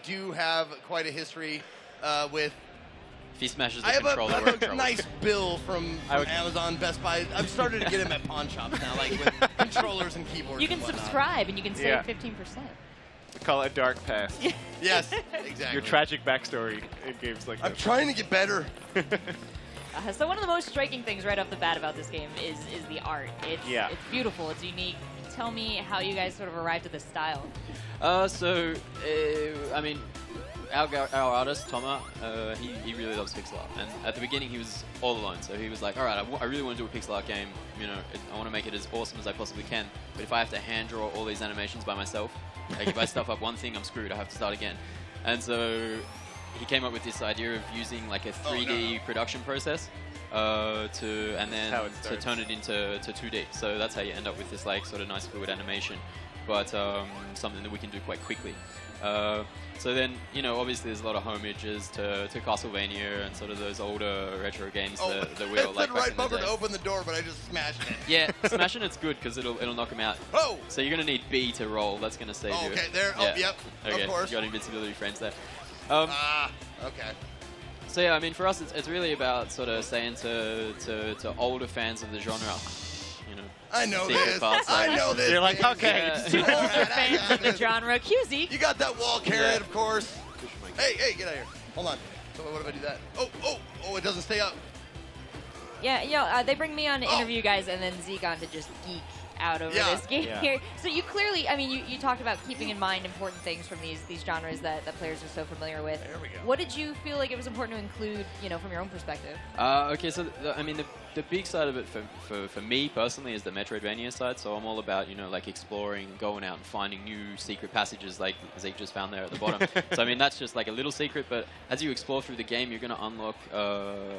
do have quite a history with. If he smashes the I have controller, a nice bill from Amazon, Best Buy. I've started to get him at pawn shops now, like with controllers and keyboards. You can subscribe and you can save 15%. We call it a dark past. Yes, exactly. Your tragic backstory in games like I'm this. trying to get better. So one of the most striking things right off the bat about this game is the art. It's beautiful. It's unique. Tell me how you guys sort of arrived at this style. I mean, our artist, Thomas, he really loves pixel art. And at the beginning, he was all alone. So he was like, all right, I really want to do a pixel art game. You know, I want to make it as awesome as I possibly can. But if I have to hand draw all these animations by myself, like if I stuff up one thing, I'm screwed. I have to start again. And so he came up with this idea of using like a 3D production process to turn it into 2D. So that's how you end up with this like sort of nice fluid animation, but something that we can do quite quickly. So then, you know, obviously there's a lot of homages to Castlevania and sort of those older retro games that we all like. Right bumper to open the door, but I just smashed it. Yeah, smashing it's good because it'll knock him out. Oh! So you're gonna need B to roll. That's gonna save you. Okay, there. Yeah. Oh, yep. Okay, Of course. you got invincibility frames there. Okay. So yeah, I mean, for us, it's really about sort of saying to older fans of the genre, you know. I know this. I know this. You're like, okay. Older fans of the genre. QZ. You got that wall carrot, of course. Hey, get out of here. Hold on. So what if I do that? Oh, it doesn't stay up. Yeah, you know, they bring me on to interview guys and then Zeke on to just geek out over this game here. So you clearly, I mean, you talked about keeping in mind important things from these genres that players are so familiar with. There we go. What did you feel like it was important to include, you know, from your own perspective? Okay, so I mean, the big side of it for me personally is the Metroidvania side. So I'm all about, you know, like exploring, going out and finding new secret passages like Zeke just found there at the bottom. So I mean, that's just like a little secret, but as you explore through the game, you're going to unlock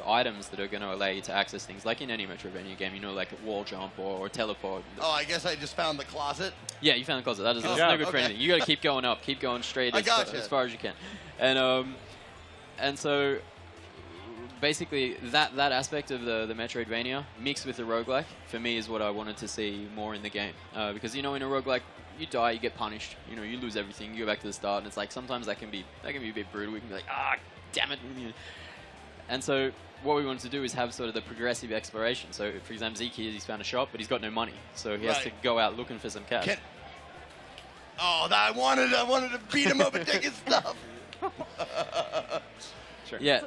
items that are going to allow you to access things like in any Metroidvania game, you know, like a wall jump or teleport. Oh, I guess I just found the closet. Yeah, you found the closet. That's no good for anything. You got to keep going up, keep going straight as far as you can. And so basically that aspect of the Metroidvania mixed with the roguelike for me is what I wanted to see more in the game. Because, you know, in a roguelike, you die, you get punished, you know, you lose everything, you go back to the start, and it's like sometimes that can be a bit brutal. We can be like, damn it. And so what we wanted to do is have sort of the progressive exploration. So, for example, Zeke here, he's found a shop, but he's got no money. So he has to go out looking for some cash. I wanted to beat him up and take his stuff. Sure. Yeah.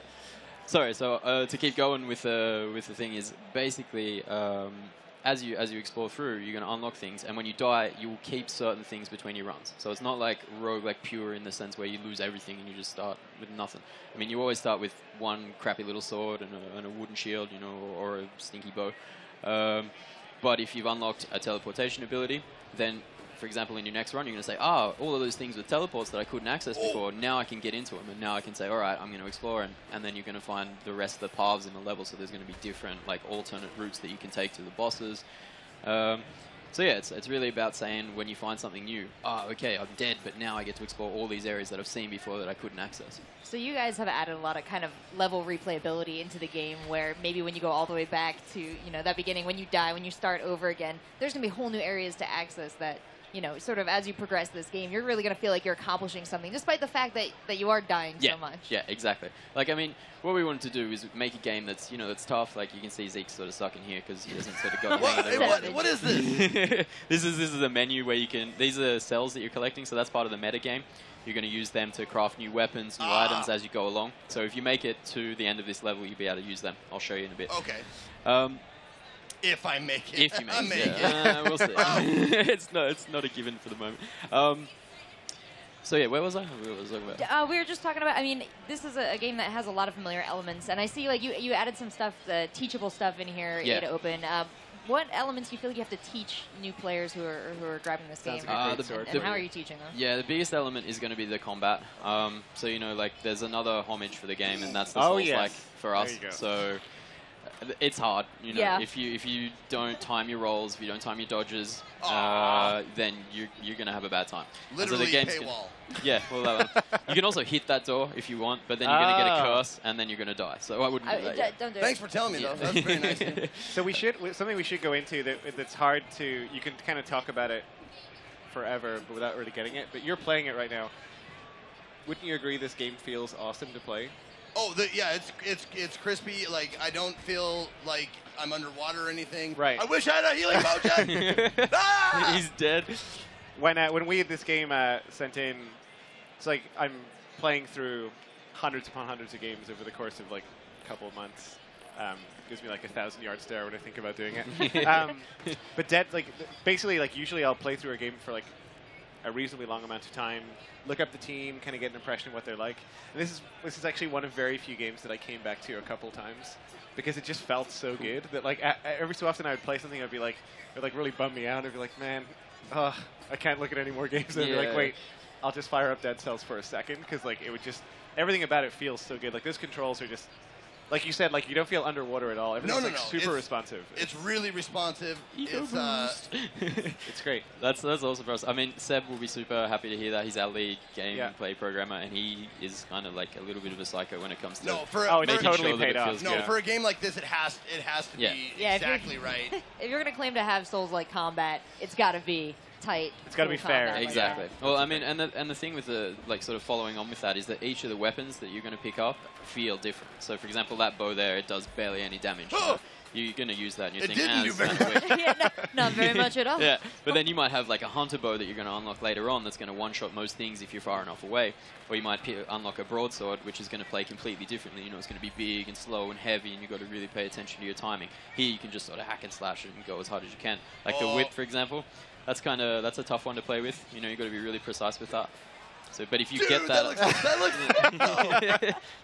Sorry. So to keep going with the thing is basically as you explore through, you're going to unlock things, and when you die, you will keep certain things between your runs. So it's not like roguelike pure in the sense where you lose everything and you just start with nothing. I mean, you always start with one crappy little sword and a wooden shield, you know, or a stinky bow. But if you've unlocked a teleportation ability, then, for example, in your next run, you're going to say, all of those things with teleports that I couldn't access before, now I can get into them. And now I can say, all right, I'm going to explore. And then you're going to find the rest of the paths in the level. So there's going to be different, like, alternate routes that you can take to the bosses. So yeah, it's really about saying when you find something new, okay, I'm dead, but now I get to explore all these areas that I've seen before that I couldn't access. So you guys have added a lot of kind of level replayability into the game where maybe when you go all the way back to, you know, that beginning, when you die, when you start over again, there's going to be whole new areas to access that, you know, sort of as you progress this game, you're really going to feel like you're accomplishing something, despite the fact that you are dying so much. Yeah, exactly. Like, I mean, what we wanted to do is make a game that's, you know, that's tough. Like, you can see Zeke sort of sucking here because he hasn't sort of got the hang of it. What is this? This is a menu where you can, these are cells that you're collecting, so that's part of the meta game. You're going to use them to craft new weapons, new items as you go along. So if you make it to the end of this level, you'll be able to use them. I'll show you in a bit. Okay. If I make it. If you make it. We'll see. It's not a given for the moment. So yeah, where was I? We were just talking about, I mean, this is a game that has a lot of familiar elements, and I see like you added some stuff, the teachable stuff in here to open. What elements do you feel like you have to teach new players who are grabbing this game? And how are you teaching them? Yeah, the biggest element is going to be the combat. So, you know, like, there's another homage for the game, and that's the Souls-like for us. So it's hard, you know. If you don't time your rolls, if you don't time your dodges, then you're going to have a bad time. Literally paywall. Yeah, well, you can also hit that door if you want, but then you're going to get a curse, and then you're going to die. So I wouldn't do that. Don't do Thanks for telling me, though. That's very nice. So something we should go into that's hard to, you can kind of talk about it forever but without really getting it, but you're playing it right now. wouldn't you agree this game feels awesome to play? Oh, yeah, it's crispy. Like, I don't feel like I'm underwater or anything. Right. I wish I had a healing potion. Ah! He's dead. When we had this game sent in, it's like I'm playing through hundreds upon hundreds of games over the course of like a couple of months. Gives me like 1,000-yard stare when I think about doing it. But basically, like usually I'll play through a game for like a reasonably long amount of time, look up the team, kind of get an impression of what they're like. And this is actually one of very few games that I came back to a couple times because it just felt so good that like every so often I would play something, it would like really bum me out. I'd be like, man, I can't look at any more games. And I'd be like, wait, I'll just fire up Dead Cells for a second because like it would just everything about it feels so good. Like those controls are just. Like you said, like you don't feel underwater at all. Everything's like super responsive. It's really responsive. It's great. That's awesome for us. I mean, Seb will be super happy to hear that. He's our lead gameplay programmer, and he is kind of like a little bit of a psycho when it comes to it's totally sure paid off. For a game like this, it has to be exactly right. If you're going to claim to have Souls-like combat, it's got to be tight. It's got to be fair. Exactly. Like well, I mean, and the thing with the like sort of following on with that is that each of the weapons that you're going to pick up feel different. So, for example, that bow there, it does barely any damage. So you're going to use that, and you think, didn't do very much. Not very much at all. Yeah, but then you might have like a hunter bow that you're going to unlock later on that's going to one-shot most things if you're far enough away. Or you might unlock a broadsword, which is going to play completely differently. You know, it's going to be big and slow and heavy, and you've got to really pay attention to your timing. Here, you can just sort of hack and slash it and go as hard as you can. Like the whip, for example. That's a tough one to play with. You know, you've got to be really precise with that. So, but if you get that, that looks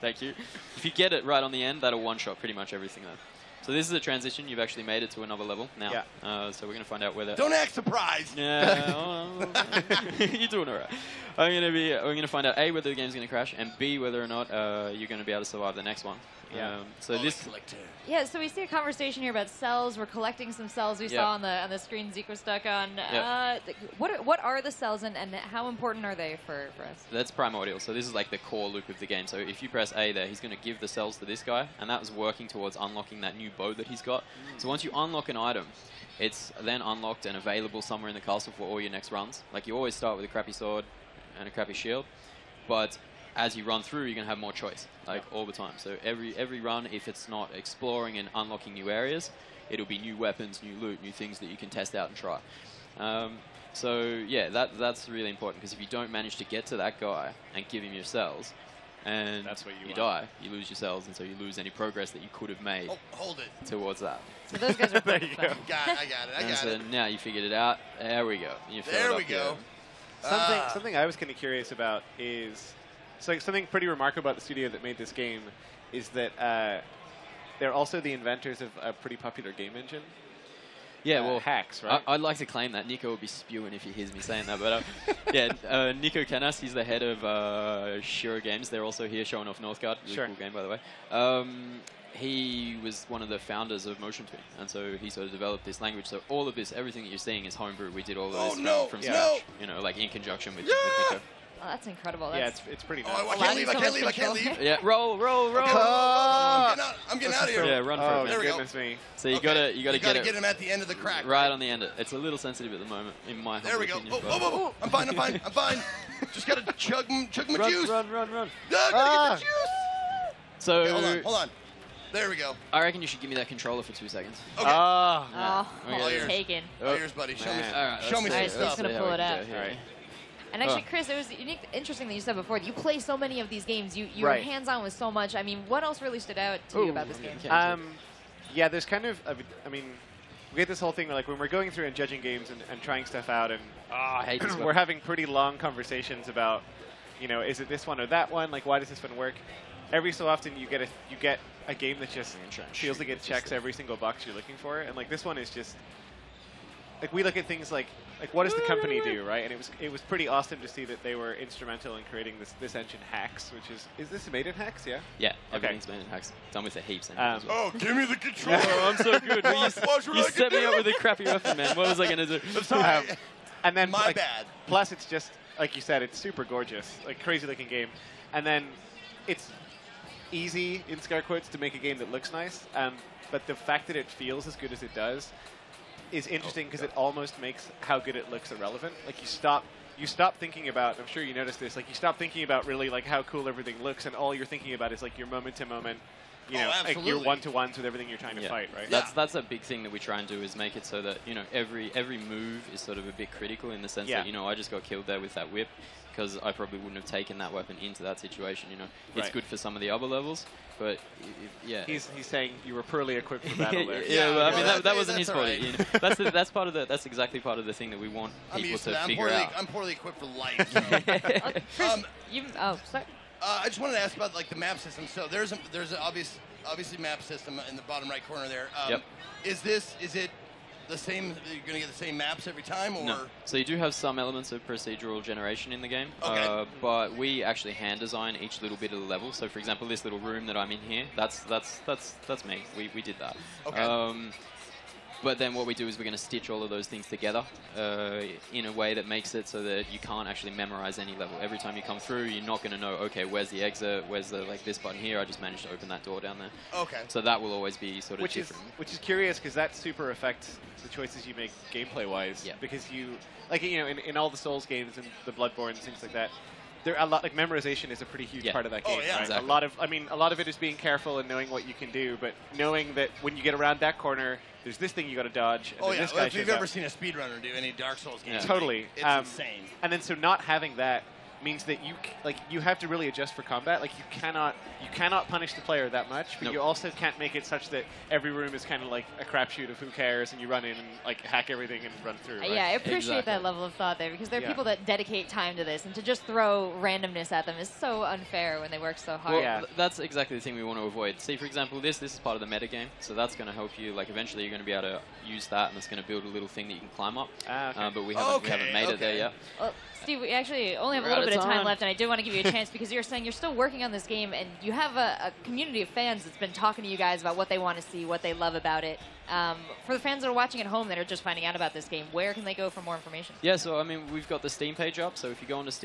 thank you. If you get it right on the end, that'll one-shot pretty much everything though. So this is a transition. You've actually made it to another level now. Yeah. So we're going to find out whether. Don't act surprised. Yeah, you're doing all right. We're going to find out A, whether the game's going to crash, and B, whether or not you're going to be able to survive the next one. Yeah. So this. Yeah, so we see a conversation here about cells. We're collecting some cells we saw on the screen Zico stuck on. What are the cells and how important are they for us? That's primordial. So this is like the core loop of the game. So if you press A there, he's going to give the cells to this guy, and that was working towards unlocking that new bow that he's got. So once you unlock an item, it's then unlocked and available somewhere in the castle for all your next runs. Like you always start with a crappy sword and a crappy shield, but as you run through, you're going to have more choice, like all the time. So every run, if it's not exploring and unlocking new areas, it'll be new weapons, new loot, new things that you can test out and try. So yeah, that's really important, because if you don't manage to get to that guy and give him your cells, and that's what you die, you lose your cells, and so you lose any progress that you could have made hold it. towards that. So those guys are there you go. I got it. So now you figured it out. There we go. There we go. Something I was kind of curious about is, so something pretty remarkable about the studio that made this game is that they're also the inventors of a pretty popular game engine. Yeah, well, PAX, right? I'd like to claim that. Nico will be spewing if he hears me saying that. But yeah, Nico Canas, he's the head of Shiro Games. They're also here showing off Northgard. Really cool game, by the way. He was one of the founders of Motion Twin, and so he sort of developed this language. So all of this, everything that you're seeing is homebrew. We did all of this from scratch, you know, like in conjunction with Nico. Oh, that's incredible. That's it's pretty nice. Oh, I can't leave. Yeah, roll. I'm getting out of here. Yeah, run for it. There we go. Goodness me. So you gotta get him at the end of the crack. Right on the end. It's a little sensitive at the moment, in my There we go. opinion, I'm fine. Just gotta chug my juice. Run. Gotta get the juice. So okay, hold on. There we go. I reckon you should give me that controller for 2 seconds. Okay. Okay. Taken. Oh, here's buddy. Show me. Show some me stuff. stuff. Just gonna pull it out. All right. And actually, Chris, it was interesting that you said before that you play so many of these games. You were hands-on with so much. I mean, what else really stood out to you about this game? Yeah, there's kind of, I mean, we get this whole thing where, like, when we're going through and judging games and trying stuff out, and I hate this we're having pretty long conversations about, you know, is it this one or that one? Like, why does this one work? Every so often, you get a game that just feels like it checks every single box you're looking for, and like this one is just. Like, we look at things like what does the company do, right? And it was pretty awesome to see that they were instrumental in creating this engine Hex, which is this made in Hex? Yeah. Yeah, everything's made in Hex. Done with the heaps. Oh, give me the controller! I'm so good. You set me up with a crappy weapon, man. What was I gonna do? And then my bad. Plus, it's just like you said, it's super gorgeous, like crazy looking game, and then it's easy in scare quotes to make a game that looks nice, but the fact that it feels as good as it does is interesting because it almost makes how good it looks irrelevant. Like, you stop you stop thinking about, I'm sure you noticed this, like you stop thinking about really like how cool everything looks, and all you're thinking about is like your moment to moment, you know, like your one-to-ones with everything you're trying to fight, right? That's a big thing that we try and do, is make it so that, you know, every move is sort of a bit critical in the sense that, you know, I just got killed there with that whip because I probably wouldn't have taken that weapon into that situation, you know. It's good for some of the other levels, but He's saying you were poorly equipped for battle there. Well, I mean, that wasn't his fault. You know? That's exactly part of the thing that we want people to figure out. I'm poorly equipped for life. So. Sorry. I just wanted to ask about like the map system. So there's an obviously map system in the bottom right corner there. Is it the same? You're going to get the same maps every time, or? No. So you do have some elements of procedural generation in the game, but we actually hand design each little bit of the level. So for example, this little room that I'm in here, that's me. We did that. Okay. But then what we do is we're going to stitch all of those things together in a way that makes it so that you can't actually memorize any level. Every time you come through, you're not going to know, okay, where's the exit, where's the, like, this button here, I just managed to open that door down there. Okay. So that will always be sort of different. Which is curious, because that super affects the choices you make gameplay-wise. Yeah. Because you, like, you know, in all the Souls games and the Bloodborne and things like that, there a lot, like, memorization is a pretty huge part of that game. Right? Exactly. A lot of it is being careful and knowing what you can do, but knowing that when you get around that corner, there's this thing you got to dodge. And this guy if you've ever seen a speedrunner do any Dark Souls game, totally, it's insane. And then so not having that means that you have to really adjust for combat. Like you cannot punish the player that much, but you also can't make it such that every room is kind of like a crapshoot of who cares, and you run in and like hack everything and run through. Right? Yeah, I appreciate that level of thought there, because there are people that dedicate time to this, and to just throw randomness at them is so unfair when they work so hard. Well, that's exactly the thing we want to avoid. See, for example, this is part of the meta game, so that's going to help you. Like eventually, you're going to be able to use that, and it's going to build a little thing that you can climb up. But we haven't made it there yet. Well, Steve, we actually only have a little bit of time left, and I did want to give you a chance because you're saying you're still working on this game, and you have a community of fans that's been talking to you guys about what they want to see, what they love about it. For the fans that are watching at home that are just finding out about this game, where can they go for more information? Yeah, so I mean, we've got the Steam page up, so if you go onto Steam,